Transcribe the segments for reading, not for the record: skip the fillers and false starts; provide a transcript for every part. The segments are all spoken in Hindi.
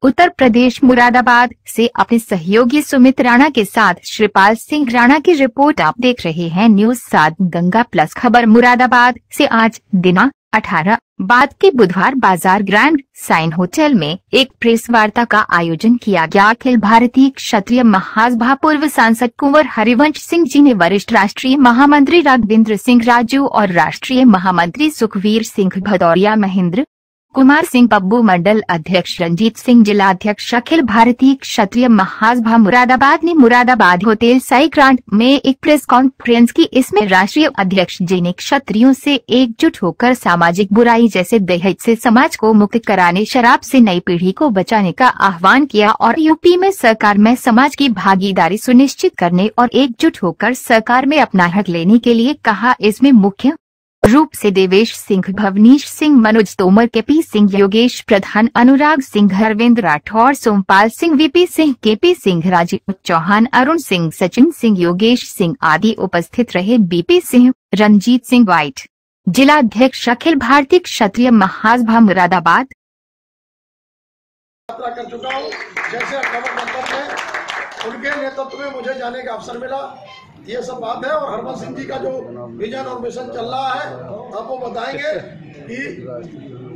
उत्तर प्रदेश मुरादाबाद से अपने सहयोगी सुमित राणा के साथ श्रीपाल सिंह राणा की रिपोर्ट आप देख रहे हैं न्यूज 7 गंगा प्लस खबर मुरादाबाद से। आज दिनांक 18 बाद के बुधवार बाजार ग्रैंड साइन होटल में एक प्रेस वार्ता का आयोजन किया गया। अखिल भारतीय क्षत्रिय महासभा पूर्व सांसद कुंवर हरिवंश सिंह जी ने वरिष्ठ राष्ट्रीय महामंत्री राघवेंद्र सिंह राजू और राष्ट्रीय महामंत्री सुखवीर सिंह भदौरिया, महेंद्र कुमार सिंह पब्बू, मंडल अध्यक्ष रंजीत सिंह, जिला अध्यक्ष अखिल भारतीय क्षत्रिय महासभा मुरादाबाद ने मुरादाबाद होटल साई ग्रांट में एक प्रेस कॉन्फ्रेंस की। इसमें राष्ट्रीय अध्यक्ष जी ने क्षत्रियों से एकजुट होकर सामाजिक बुराई जैसे दहेज से समाज को मुक्त कराने, शराब से नई पीढ़ी को बचाने का आह्वान किया और यूपी में सरकार में समाज की भागीदारी सुनिश्चित करने और एकजुट होकर सरकार में अपना हक लेने के लिए कहा। इसमें मुख्य रूप से देवेश सिंह, भवनीश सिंह, मनोज तोमर, केपी सिंह, योगेश प्रधान, अनुराग सिंह, हरविंद राठौर, सोमपाल सिंह, वीपी सिंह, केपी सिंह, राजीव चौहान, अरुण सिंह, सचिन सिंह, योगेश सिंह आदि उपस्थित रहे। बीपी सिंह, रंजीत सिंह वाइट, जिला अध्यक्ष अखिल भारतीय क्षत्रिय महासभा मुरादाबाद। कर चुका हूँ, जैसे उनके नेतृत्व में मुझे जाने का अवसर मिला, ये सब बात है। और हरवंश सिंह जी का जो विजन और मिशन चल रहा है, अब वो बताएंगे कि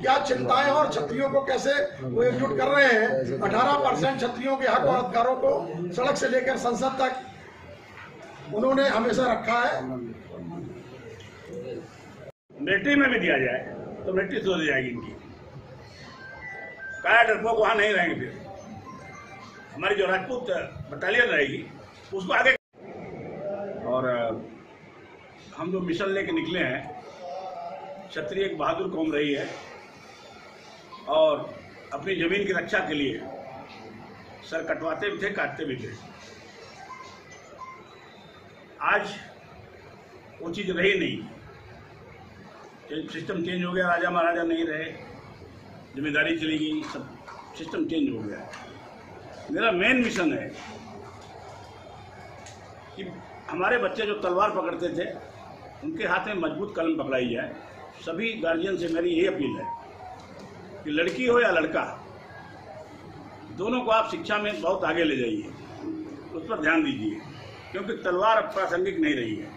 क्या चिंताएं और क्षत्रियों को कैसे वो एकजुट कर रहे हैं। 18% क्षत्रियों के हक और अधिकारों को सड़क से लेकर संसद तक उन्होंने हमेशा रखा है। मिलिट्री में भी दिया जाए तो मिलिट्री तो जाएगी इनकी, काया डरपोक वहां नहीं रहेंगे। फिर हमारी जो राजपूत बटालियन रहेगी उसको आगे। और हम जो मिशन लेके निकले हैं, क्षत्रिय एक बहादुर कौम रही है और अपनी जमीन की रक्षा के लिए सर कटवाते भी थे, काटते भी थे। आज वो चीज रही नहीं, सिस्टम चेंज हो गया, राजा महाराजा नहीं रहे, जिम्मेदारी चली गई, सब सिस्टम चेंज हो गया। मेरा मेन मिशन है कि हमारे बच्चे जो तलवार पकड़ते थे उनके हाथ में मजबूत कलम पकड़ाई जाए। सभी गार्जियन से मेरी ये अपील है कि लड़की हो या लड़का, दोनों को आप शिक्षा में बहुत आगे ले जाइए, उस पर ध्यान दीजिए, क्योंकि तलवार अब प्रासंगिक नहीं रही है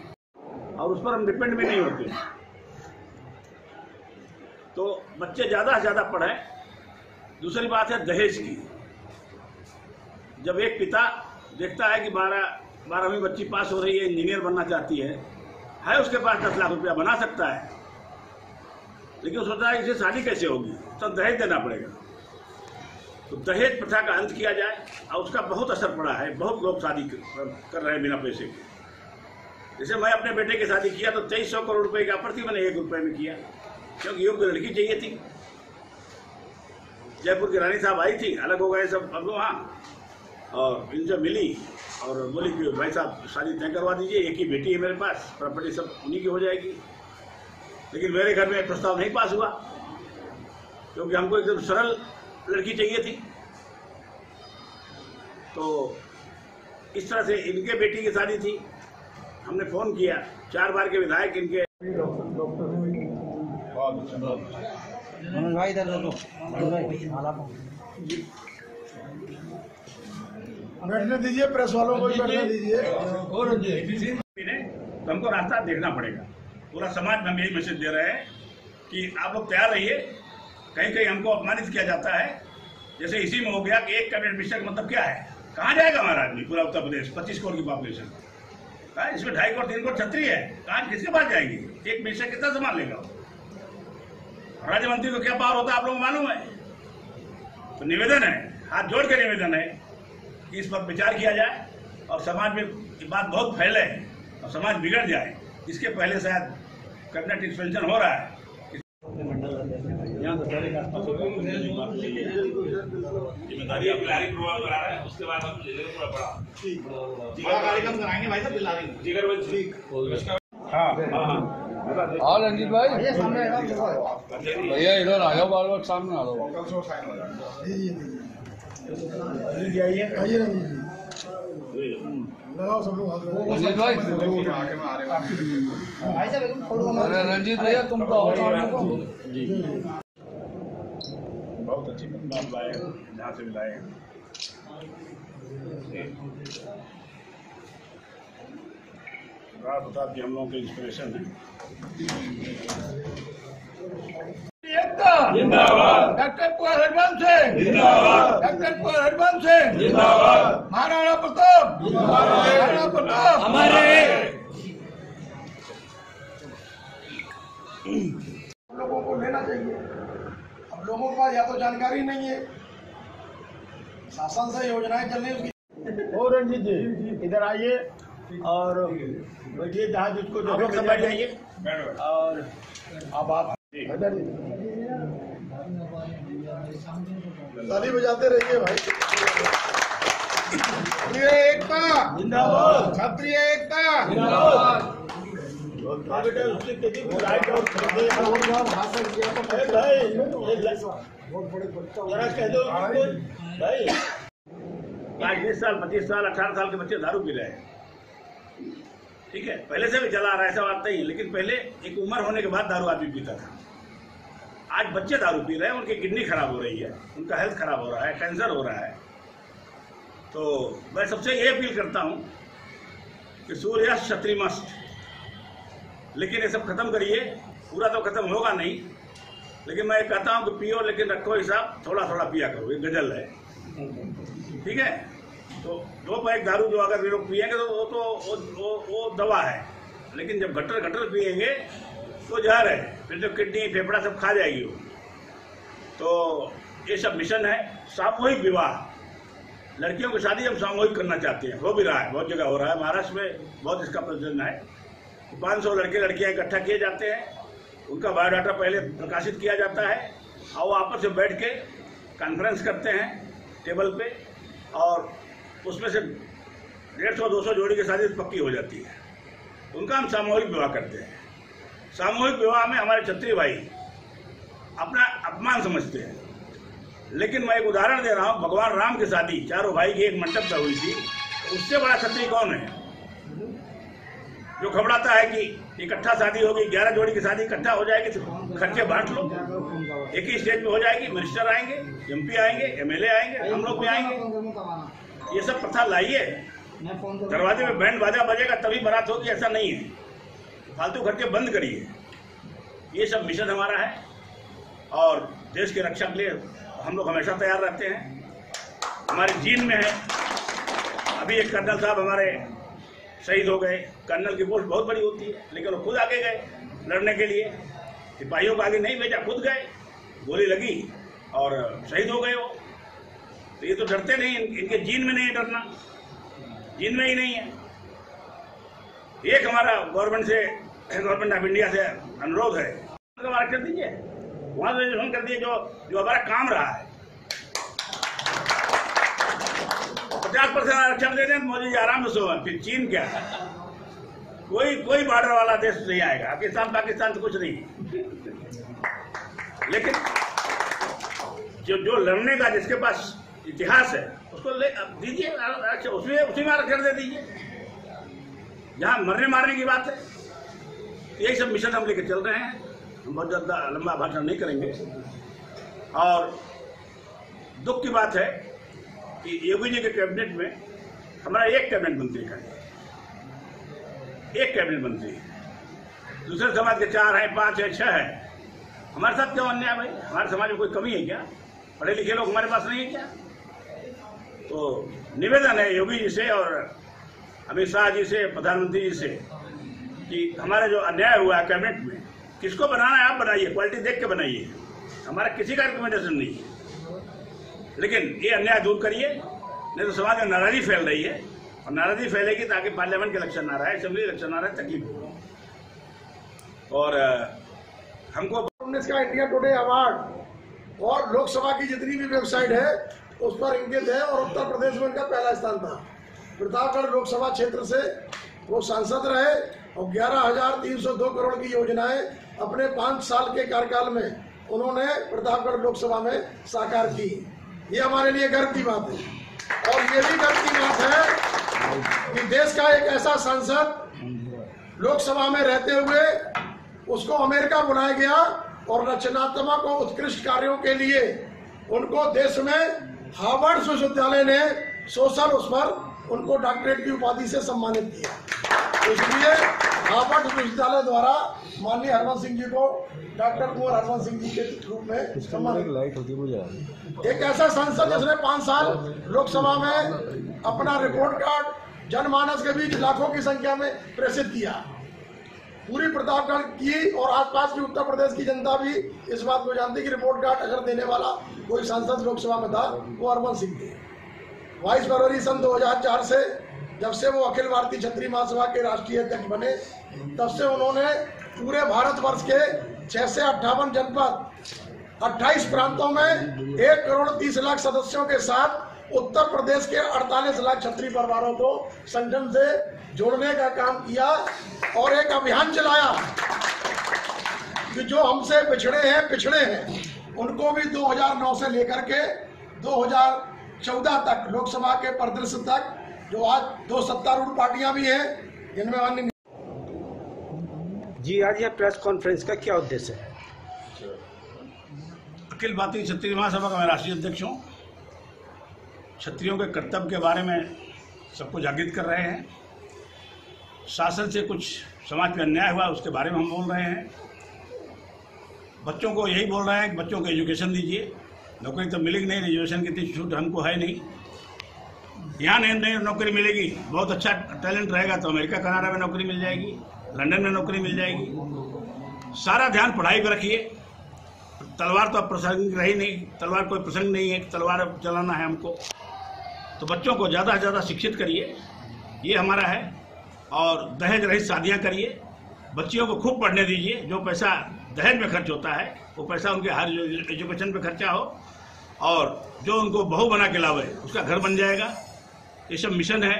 और उस पर हम डिपेंड भी नहीं होते। तो बच्चे ज़्यादा से ज़्यादा पढ़ें। दूसरी बात है दहेज की। जब एक पिता देखता है कि 12वीं बच्ची पास हो रही है, इंजीनियर बनना चाहती है उसके पास 10 लाख रुपया बना सकता है, लेकिन वो सोचता है इसे शादी कैसे होगी, तो दहेज देना पड़ेगा। तो दहेज प्रथा का अंत किया जाए और उसका बहुत असर पड़ा है। बहुत लोग शादी कर रहे हैं बिना पैसे के। जैसे मैं अपने बेटे की शादी किया तो 2300 करोड़ रुपए का प्रति मैंने 1 रुपये में किया, क्योंकि योग्य लड़की चाहिए थी। जयपुर की रानी साहब आई थी, अलग हो गए सब अब वहाँ, और इनसे मिली और बोली कि भाई साहब शादी तय करवा दीजिए, एक ही बेटी है मेरे पास, प्रॉपर्टी सब उन्हीं की हो जाएगी। लेकिन मेरे घर में प्रस्ताव नहीं पास हुआ, क्योंकि हमको एकदम सरल लड़की चाहिए थी। तो इस तरह से इनके बेटी की शादी थी। हमने फोन किया, 4 बार के विधायक इनके बैठने दीजिए, प्रेस वालों को भी बैठने दीजिए। तो हमको रास्ता देखना पड़ेगा। पूरा समाज में हम यही मैसेज दे रहे हैं कि आप लोग तैयार रहिए। कहीं कहीं हमको अपमानित किया जाता है, जैसे इसी में हो गया कि एक कैबिनेट मिनिस्टर का मतलब क्या है, कहाँ जाएगा हमारा आदमी। पूरा उत्तर प्रदेश 25 करोड़ की पॉपुलेशन, इसमें 2.5 करोड़ 3 करोड़ क्षत्रिय है, कहाँ किसके पास जाएंगे। एक मिनिस्टर कितना संभाल लेगा। राज्य मंत्री को क्या पावर होता है आप लोगों को मालूम है। तो निवेदन है, हाथ जोड़ के निवेदन है कि इस पर विचार किया जाए और समाज में ये बात बहुत फैले और समाज बिगड़ जाए। इसके पहले शायद कैबिनेट एक्सपेंशन हो रहा है। जिम्मेदारी उसके बाद कार्यक्रम कराएंगे भाई साहब। हाँ रंजीत भाई, भैया इधर आ जाओ, बार बार सामने आ जाओ। रंजीत भाई, अरे रंजीत भैया तुम तो आओ सामने को। बहुत अच्छी बात लाए हैं, जहाँ से भी लाए हैं। राणा प्रताप जी हम लोगों के इंस्पिरेशन है। जिंदाबाद। डॉक्टर कुंवर हरिवंश सिंह जिंदाबाद। डॉक्टर कुंवर हरिवंश सिंह जिंदाबाद। महाराणा प्रताप जिंदाबाद। महाराणा प्रताप हमारे। लोगों को लेना चाहिए। अब लोगों के पास या तो जानकारी नहीं है, शासन से योजनाएं चल रही है उसकी। और रंजीत जी इधर आइए और बैठिए, जहाँ जिसको जो लोग सब बैठ जाइए। और अब आप ताली बजाते रहिए भाई। क्षत्रिय एकता जिंदाबाद। क्षत्रिय एकता जिंदाबाद। भाई 20 साल 25 साल 18 साल के बच्चे दारू पी रहे हैं, ठीक है, पहले से भी चला आ रहा है, ऐसा बात नहीं है, लेकिन पहले एक उम्र होने के बाद दारू आदमी पीता था। आज बच्चे दारू पी रहे हैं, उनकी किडनी खराब हो रही है, उनका हेल्थ खराब हो रहा है, कैंसर हो रहा है। तो मैं सबसे ये अपील करता हूँ कि सूर्य क्षत्रिमस्त, लेकिन ये सब खत्म करिए। पूरा तो खत्म होगा नहीं, लेकिन मैं कहता हूँ कि पियो लेकिन रखो हिसाब, थोड़ा थोड़ा पिया करो, ये गजल है, ठीक है। तो 2 पैक दारू जो अगर लोग पिएंगे तो वो दवा है, लेकिन जब घटर पिएंगे तो जहर है, फिर तो किडनी फेफड़ा सब खा जाएगी वो। तो ये सब मिशन है। सामूहिक विवाह, लड़कियों की शादी हम सामूहिक करना चाहते हैं, हो भी रहा है, बहुत जगह हो रहा है, महाराष्ट्र में बहुत इसका प्रचलन है। 500 लड़के लड़कियां इकट्ठा किए जाते हैं, उनका बायोडाटा पहले प्रकाशित किया जाता है और वो आपस में बैठ के कॉन्फ्रेंस करते हैं टेबल पे, और उसमें से 150-200 जोड़ी की शादी पक्की हो जाती है। उनका हम सामूहिक विवाह करते हैं। सामूहिक विवाह में हमारे क्षत्रिय भाई अपना अपमान समझते हैं, लेकिन मैं एक उदाहरण दे रहा हूँ। भगवान राम की शादी चारों भाई की एक मंडप पर हुई थी, उससे बड़ा क्षत्रिय कौन है जो घबराता है कि इकट्ठा शादी होगी, 11 जोड़ी की शादी इकट्ठा हो जाएगी तो खर्चे बांट लो, एक ही स्टेज पे हो जाएगी, मिनिस्टर आएंगे, MP आएंगे, MLA आएंगे, हम लोग भी आएंगे। ये सब प्रथा लाइए, दरवाजे में बैंड बाजा बजेगा तभी बारात होगी, ऐसा नहीं है। फालतू खर्चे बंद करिए। ये सब मिशन हमारा है और देश की रक्षा के लिए हम लोग हमेशा तैयार रहते हैं, हमारे जीन में है। अभी एक कर्नल साहब हमारे शहीद हो गए। कर्नल की पोस्ट बहुत बड़ी होती है, लेकिन वो खुद आगे गए लड़ने के लिए, सिपाहियों को आगे नहीं भेजा, खुद गए, गोली लगी और शहीद हो गए वो। तो ये तो डरते नहीं, इनके जीन में नहीं है डरना, जीन में ही नहीं है। एक हमारा गवर्नमेंट ऑफ इंडिया से अनुरोध है, कर दीजिए, वहां से कर दिए जो हमारा काम रहा है। 50% आरक्षण दे दें तो मोदी जी आराम से सोएं, फिर चीन क्या, कोई बॉर्डर वाला देश नहीं आएगा। पाकिस्तान तो कुछ नहीं, लेकिन जो लड़ने का जिसके पास इतिहास है उसको दीजिए, उसी में आरक्षण दे दीजिए। जहाँ मरने मारने की बात है, यही सब मिशन हम लेकर चल रहे हैं। हम बहुत ज्यादा लंबा भाषण नहीं करेंगे। और दुख की बात है कि योगी जी के कैबिनेट में हमारा एक कैबिनेट मंत्री का है, एक कैबिनेट मंत्री, दूसरे समाज के 4 हैं, 5 हैं, 6 हैं। हमारे साथ क्यों अन्याय भाई? हमारे समाज में कोई कमी है क्या? पढ़े लिखे लोग हमारे पास नहीं है क्या? तो निवेदन है योगी जी से और अमित शाह जी से, प्रधानमंत्री जी से, कि हमारा जो अन्याय हुआ है कैबिनेट में, किसको बनाना है आप बनाइए, क्वालिटी देख के बनाइए, हमारा किसी का रिकमेंडेशन नहीं है, लेकिन ये अन्याय दूर करिए, नहीं तो समाज में नाराजगी फैल रही है, और नाराजगी फैलेगी ताकि पार्लियामेंट के इलेक्शन आ रहा है, असेंबली इलेक्शन आ रहा है, तकलीफ होगी। और हमको का इंडिया टुडे अवार्ड और लोकसभा की जितनी भी वेबसाइट है उस पर इंगित है, और उत्तर प्रदेश में इनका पहला स्थान था। प्रतापगढ़ लोकसभा क्षेत्र से वो सांसद रहे और 11,302 करोड़ की योजनाएं अपने 5 साल के कार्यकाल में उन्होंने प्रतापगढ़ लोकसभा में साकार की। ये हमारे लिए गर्व की बात है। और ये भी गर्व की बात है कि देश का एक ऐसा सांसद लोकसभा में रहते हुए उसको अमेरिका बुलाया गया और रचनात्मक और उत्कृष्ट कार्यों के लिए उनको देश में हार्वर्ड विश्वविद्यालय ने सोशल उस पर उनको डॉक्टरेट की उपाधि से सम्मानित किया। इसलिए हार्वर्ड विश्वविद्यालय द्वारा माननीय हरवंश सिंह जी को डॉक्टर कुंवर हरवंश सिंह जी के रूप में सम्मानित। एक ऐसा सांसद जिसने 5 साल लोकसभा में अपना रिपोर्ट कार्ड जनमानस के बीच लाखों की संख्या में प्रेषित किया, पूरी प्रतापगढ़ की और आसपास की उत्तर प्रदेश की जनता भी इस बात को जानती कि रिपोर्ट कार्ड अगर देने वाला कोई सांसद लोकसभा में था वो हरवंश सिंह थे। 22 फरवरी सन 2004 से जब से वो अखिल भारतीय क्षत्रिय महासभा के राष्ट्रीय अध्यक्ष बने, तब से उन्होंने पूरे भारतवर्ष के 6 से 58 जनपद 28 प्रांतों में 1,30,00,000 सदस्यों के साथ उत्तर प्रदेश के 48 लाख क्षत्रिय परिवारों को संगठन से जोड़ने का काम किया और एक अभियान चलाया कि जो हमसे पिछड़े हैं उनको भी 2009 से लेकर के 2014 तक लोकसभा के परिदृश्य तक, जो आज 2 सत्तारूढ़ पार्टियां भी हैं जिनमें अन्य। जी, आज यह प्रेस कॉन्फ्रेंस का क्या उद्देश्य है? अखिल भारतीय क्षत्रिय महासभा का मैं राष्ट्रीय अध्यक्ष हूँ। क्षत्रियों के कर्तव्य के बारे में सबको जागृत कर रहे हैं। शासन से कुछ समाज में अन्याय हुआ उसके बारे में हम बोल रहे हैं। बच्चों को यही बोल रहे हैं कि बच्चों को एजुकेशन दीजिए, नौकरी तो मिलेगी नहीं, एजुकेशन की इतनी छूट हमको है नहीं। यहाँ नहीं नौकरी मिलेगी, बहुत अच्छा टैलेंट रहेगा तो अमेरिका कनाडा में नौकरी मिल जाएगी, लंदन में नौकरी मिल जाएगी। सारा ध्यान पढ़ाई पर रखिए। तलवार तो अब प्रसंग रही नहीं, तलवार कोई प्रसंग नहीं है, तलवार चलाना है हमको। तो बच्चों को ज़्यादा से ज़्यादा शिक्षित करिए, ये हमारा है। और दहेज रहित शादियाँ करिए, बच्चियों को खूब पढ़ने दीजिए। जो पैसा दहेज में खर्च होता है वो पैसा उनके हर एजुकेशन पे खर्चा हो, और जो उनको बहू बना के लावे उसका घर बन जाएगा। ये सब मिशन है।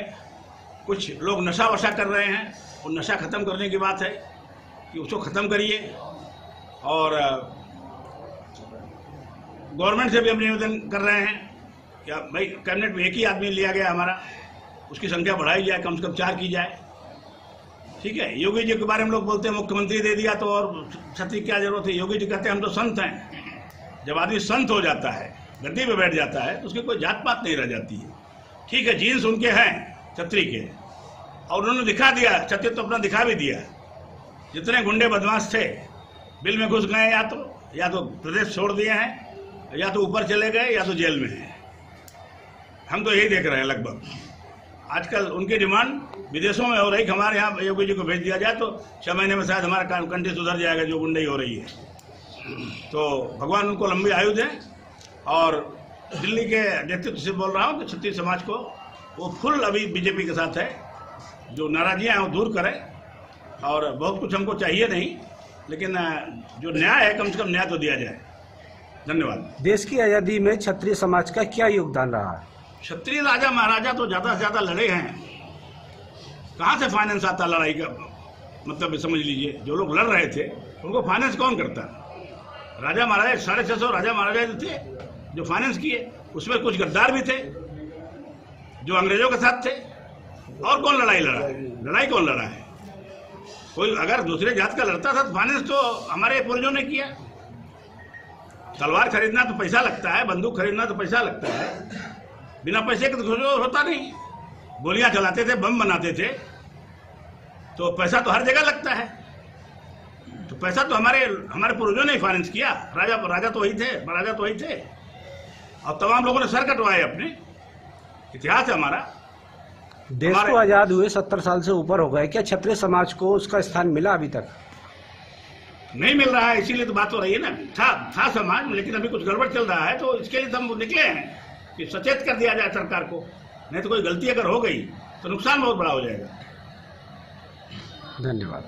कुछ लोग नशा वशा कर रहे हैं, वो नशा खत्म करने की बात है कि उसको ख़त्म करिए। और गवर्नमेंट से भी हम निवेदन कर रहे हैं कि भाई कैबिनेट में एक ही आदमी लिया गया हमारा, उसकी संख्या बढ़ाई जाए, कम से कम 4 की जाए। ठीक है, योगी जी के बारे में लोग बोलते हैं मुख्यमंत्री दे दिया तो और क्षत्रिय क्या जरूरत है। योगी जी कहते हैं हम तो संत हैं। जब आदमी संत हो जाता है, गद्दी पे बैठ जाता है, तो उसकी कोई जात पात नहीं रह जाती है। ठीक है, जीन्स उनके हैं क्षत्रिय के, और उन्होंने दिखा दिया, क्षत्रिय तो अपना दिखा भी दिया। जितने गुंडे बदमाश थे बिल में घुस गए, या तो प्रदेश छोड़ दिए हैं, या तो ऊपर चले गए, या तो जेल में हैं। हम तो यही देख रहे हैं। लगभग आजकल उनकी डिमांड विदेशों में हो रही, हमारे यहाँ योगी जी को भेज दिया जाए तो 6 महीने में शायद हमारा कंट्री सुधर जाएगा, जो गुंडई हो रही है। तो भगवान उनको लंबी आयु दें। और दिल्ली के नेतृत्व से बोल रहा हूँ कि क्षत्रिय समाज को वो फुल अभी बीजेपी के साथ है, जो नाराजियाँ हैं वो दूर करें। और बहुत कुछ हमको चाहिए नहीं, लेकिन जो न्याय है कम से कम न्याय तो दिया जाए। धन्यवाद। देश की आज़ादी में क्षत्रिय समाज का क्या योगदान रहा है? क्षत्रिय राजा महाराजा तो ज़्यादा से ज़्यादा लड़े हैं। कहाँ से फाइनेंस आता लड़ाई का? मतलब समझ लीजिए, जो लोग लड़ रहे थे उनको फाइनेंस कौन करता? राजा महाराजा 650 राजा महाराजा थे जो फाइनेंस किए। उसमें कुछ गद्दार भी थे जो अंग्रेजों के साथ थे। और कौन लड़ाई लड़ा है? लड़ाई कौन लड़ा है? कोई अगर दूसरे जात का लड़ता था तो फाइनेंस तो हमारे पूर्वजों ने किया। तलवार खरीदना तो पैसा लगता है, बंदूक खरीदना तो पैसा लगता है। बिना पैसे के तो कुछ होता नहीं। गोलियां चलाते थे, बम बनाते थे, तो पैसा तो हर जगह लगता है। तो पैसा तो हमारे पूर्वजों ने फाइनेंस किया। राजा तो वही थे, और तमाम लोगों ने सर कटवाए अपने। इतिहास है हमारा। देश को आजाद हुए 70 साल से ऊपर हो गए, क्या क्षत्रिय समाज को उसका स्थान मिला? अभी तक नहीं मिल रहा है, इसीलिए तो बात हो रही है ना। था समाज, लेकिन अभी कुछ गड़बड़ चल रहा है, तो इसके लिए तो हम निकले हैं कि सचेत कर दिया जाए सरकार को। नहीं तो कोई गलती अगर हो गई तो नुकसान बहुत बड़ा हो जाएगा। धन्यवाद।